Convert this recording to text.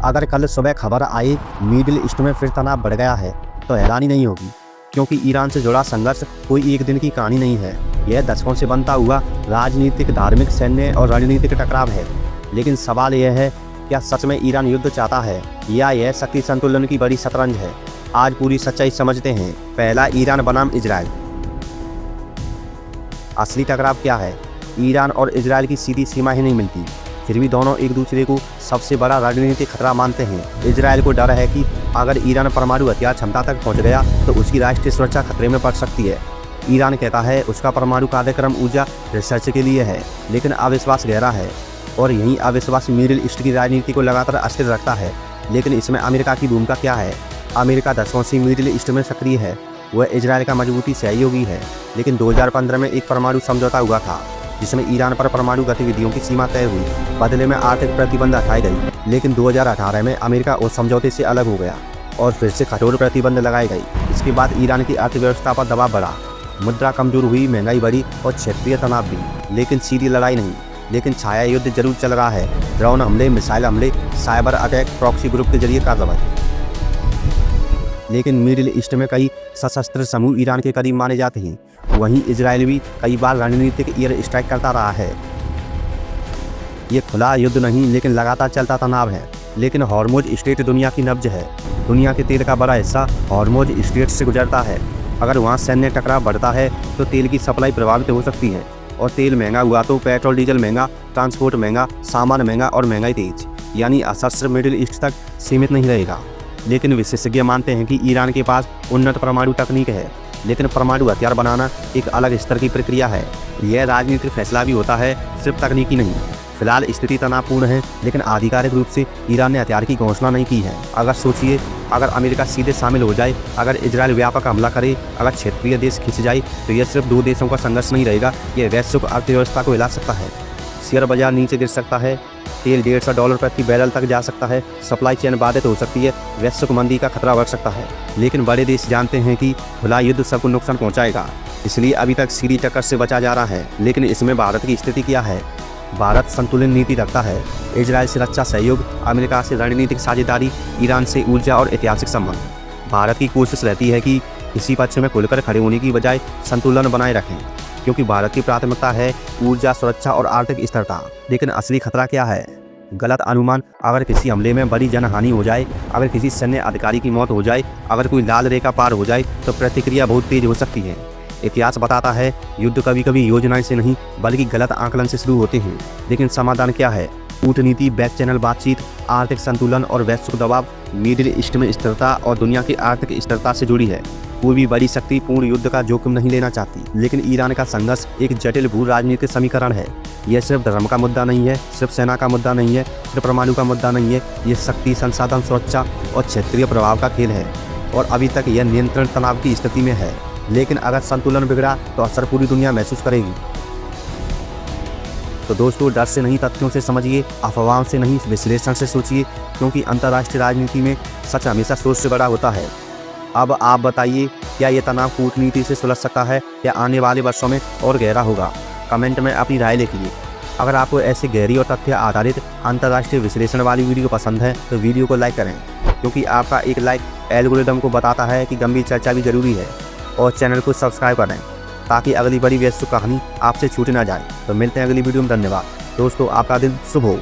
अगर कल सुबह खबर आए मिडिल ईस्ट में फिर तनाव बढ़ गया है तो हैरानी नहीं होगी, क्योंकि ईरान से जुड़ा संघर्ष कोई एक दिन की कहानी नहीं है। यह दशकों से बनता हुआ राजनीतिक, धार्मिक, सैन्य और रणनीतिक टकराव है। लेकिन सवाल यह है, क्या सच में ईरान युद्ध चाहता है या यह शक्ति संतुलन की बड़ी शतरंज है? आज पूरी सच्चाई समझते हैं। पहला, ईरान बनाम इजराइल। असली टकराव क्या है? ईरान और इजराइल की सीधी सीमा ही नहीं मिलती, फिर भी दोनों एक दूसरे को सबसे बड़ा रणनीतिक खतरा मानते हैं। इजराइल को डर है कि अगर ईरान परमाणु हथियार क्षमता तक पहुंच गया तो उसकी राष्ट्रीय सुरक्षा खतरे में पड़ सकती है। ईरान कहता है उसका परमाणु कार्यक्रम ऊर्जा रिसर्च के लिए है, लेकिन अविश्वास गहरा है और यही अविश्वास मिडिल ईस्ट की राजनीति को लगातार अस्थिर रखता है। लेकिन इसमें अमेरिका की भूमिका क्या है? अमेरिका दशकों से मिडिल ईस्ट में सक्रिय है। वह इजराइल का मजबूती सहयोगी है, लेकिन 2015 में एक परमाणु समझौता हुआ था जिसमें ईरान पर परमाणु गतिविधियों की सीमा तय हुई। बदले में आर्थिक प्रतिबंध हटाए गए, लेकिन 2018 में अमेरिका उस समझौते से अलग हो गया और फिर से कठोर प्रतिबंध लगाए गए। इसके बाद ईरान की अर्थव्यवस्था पर दबाव बढ़ा, मुद्रा कमजोर हुई, महंगाई बढ़ी और क्षेत्रीय तनाव भी। लेकिन सीधी लड़ाई नहीं, लेकिन छाया युद्ध जरूर चल रहा है। ड्रोन हमले, मिसाइल हमले, साइबर अटैक, प्रॉक्सी ग्रुप के जरिए कार्रवाई। लेकिन मिडिल ईस्ट में कई सशस्त्र समूह ईरान के करीब माने जाते हैं। वहीं इजराइल भी कई बार रणनीतिक एयर स्ट्राइक करता रहा है। ये खुला युद्ध नहीं, लेकिन लगातार चलता तनाव है। लेकिन हॉर्मुज स्ट्रेट दुनिया की नब्ज है। दुनिया के तेल का बड़ा हिस्सा हॉर्मुज स्ट्रेट से गुजरता है। अगर वहाँ सैन्य टकराव बढ़ता है तो तेल की सप्लाई प्रभावित हो सकती है, और तेल महंगा हुआ तो पेट्रोल डीजल महंगा, ट्रांसपोर्ट महंगा, सामान महंगा और महंगाई तेज। यानी अस्त्र मिडिल ईस्ट तक सीमित नहीं रहेगा। लेकिन विशेषज्ञ मानते हैं कि ईरान के पास उन्नत परमाणु तकनीक है, लेकिन परमाणु हथियार बनाना एक अलग स्तर की प्रक्रिया है। यह राजनीतिक फैसला भी होता है, सिर्फ तकनीकी नहीं। फिलहाल स्थिति तनावपूर्ण है, लेकिन आधिकारिक रूप से ईरान ने हथियार की घोषणा नहीं की है। अगर सोचिए, अगर अमेरिका सीधे शामिल हो जाए, अगर इजराइल व्यापक हमला करे, अगर क्षेत्रीय देश खिंच जाए, तो यह सिर्फ दो देशों का संघर्ष नहीं रहेगा, यह वैश्विक अर्थव्यवस्था को हिला सकता है। शेयर बाजार नीचे गिर सकता है, तेल $150 प्रति बैरल तक जा सकता है, सप्लाई चेन बाधित हो सकती है, वैश्विक मंदी का खतरा बढ़ सकता है। लेकिन बड़े देश जानते हैं कि खुला युद्ध सबको नुकसान पहुंचाएगा, इसलिए अभी तक सीधी टक्कर से बचा जा रहा है। लेकिन इसमें भारत की स्थिति क्या है? भारत संतुलित नीति रखता है। इजराइल से रक्षा सहयोग, अमेरिका से रणनीतिक साझेदारी, ईरान से ऊर्जा और ऐतिहासिक संबंध। भारत की कोशिश रहती है कि किसी पक्ष में खुलकर खड़े होने की बजाय संतुलन बनाए रखें, क्योंकि भारत की प्राथमिकता है ऊर्जा सुरक्षा और आर्थिक स्थिरता। लेकिन असली खतरा क्या है? गलत अनुमान। अगर किसी हमले में बड़ी जनहानि हो जाए, अगर किसी सैन्य अधिकारी की मौत हो जाए, अगर कोई लाल रेखा पार हो जाए, तो प्रतिक्रिया बहुत तेज हो सकती है। इतिहास बताता है युद्ध कभी कभी योजनाएं से नहीं बल्कि गलत आकलन से शुरू होते हैं। लेकिन समाधान क्या है? कूटनीति, बैक चैनल बातचीत, आर्थिक संतुलन और वैश्विक दबाव। मिडिल ईस्ट में स्थिरता और दुनिया की आर्थिक स्थिरता से जुड़ी है। कोई भी बड़ी शक्ति पूर्ण युद्ध का जोखिम नहीं लेना चाहती, लेकिन ईरान का संघर्ष एक जटिल भू राजनीतिक समीकरण है। यह सिर्फ धर्म का मुद्दा नहीं है, सिर्फ सेना का मुद्दा नहीं है, सिर्फ परमाणु का मुद्दा नहीं है। ये शक्ति, संसाधन, सुरक्षा और क्षेत्रीय प्रभाव का खेल है, और अभी तक यह नियंत्रण तनाव की स्थिति में है। लेकिन अगर संतुलन बिगड़ा तो असर पूरी दुनिया महसूस करेगी। तो दोस्तों, डर से नहीं, तथ्यों से समझिए, अफवाहों से नहीं, विश्लेषण से सोचिए, क्योंकि अंतर्राष्ट्रीय राजनीति में सच हमेशा सोच से बड़ा होता है। अब आप बताइए, क्या ये तनाव कूटनीति से सुलझ सकता है या आने वाले वर्षों में और गहरा होगा? कमेंट में अपनी राय लिखिए। अगर आपको ऐसे गहरी और तथ्य आधारित अंतर्राष्ट्रीय विश्लेषण वाली वीडियो पसंद है तो वीडियो को लाइक करें, क्योंकि आपका एक लाइक एल्गोरिदम को बताता है कि गंभीर चर्चा भी जरूरी है। और चैनल को सब्सक्राइब करें ताकि अगली बड़ी वैश्विक कहानी आपसे छूट ना जाए। तो मिलते हैं अगली वीडियो में। धन्यवाद दोस्तों, आपका दिन शुभ हो।